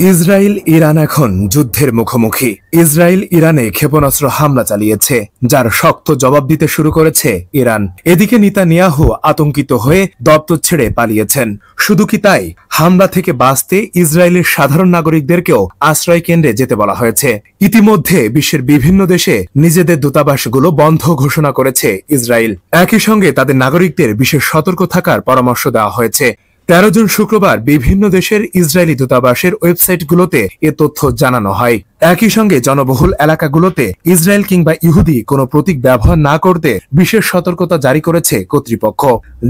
Israel Iran এখন যুদ্ধের মুখোমুখি। ইসরায়েল ইরানে ক্ষেপণাস্ত্র হামলা চালিয়েছে, যার শক্ত জবাব দিতে শুরু করেছে ইরান। এদিকে নেতানিয়াহু আতঙ্কিত হয়ে দপ্তর ছেড়ে পালিয়েছেন। শুধু কি তাই, হামলা থেকে বাঁচতে ইসরায়েলের সাধারণ নাগরিকদেরকেও আশ্রয় কেন্দ্রে যেতে বলা হয়েছে। ইতিমধ্যে বিশ্বের বিভিন্ন দেশে নিজেদের দূতাবাসগুলো বন্ধ ঘোষণা করেছে ইসরায়েল। একই সঙ্গে তাদের নাগরিকদের বিশেষ সতর্ক থাকার পরামর্শ দেওয়া হয়েছে। 13 জুন শুক্রবার বিভিন্ন দেশের ইসরায়েলি দূতাবাসের ওয়েবসাইটগুলোতে এ তথ্য জানানো হয়। একই সঙ্গে জনবহুল এলাকাগুলোতে ইসরায়েল কিংবা ইহুদি কোনো প্রতীক ব্যবহার না করতে বিশেষ সতর্কতা জারি করেছে কর্তৃপক্ষ।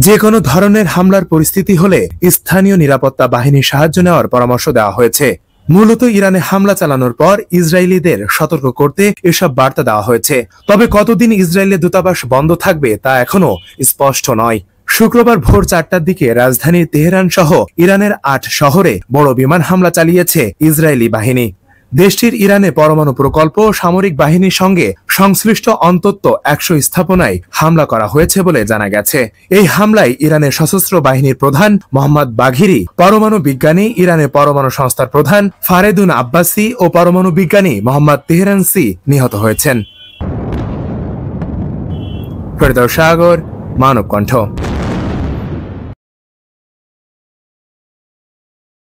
যে কোনো ধরনের হামলার পরিস্থিতি হলে স্থানীয় নিরাপত্তা বাহিনীর সাহায্য নেওয়ার পরামর্শ দেওয়া হয়েছে। মূলত ইরানে হামলা চালানোর পর ইসরায়েলিদের সতর্ক করতে এসব বার্তা দেওয়া হয়েছে। তবে কতদিন ইসরায়েলের দূতাবাস বন্ধ থাকবে তা এখনো স্পষ্ট নয়। শুক্রবার ভোর 4টার দিকে রাজধানী তেহরান সহ ইরানের 8 শহরে বড় বিমান হামলা চালিয়েছে ইসরায়েলি বাহিনী। দেশটির ইরানে পরমাণু প্রকল্প ও সামরিক বাহিনীর সঙ্গে সংশ্লিষ্ট অন্তত 100 স্থাপনায় হামলা করা হয়েছে বলে জানা গেছে। এই হামলায় ইরানের সশস্ত্র বাহিনীর প্রধান মোহাম্মদ বাঘিরি, পরমাণু বিজ্ঞানী ইরানের পরমাণু সংস্থার প্রধান ফারেদুন আব্বাসি ও পরমাণু বিজ্ঞানী মোহাম্মদ তেহরানসি নিহত হয়েছেন। ফেরদৌস সাগর, মানব কণ্ঠ।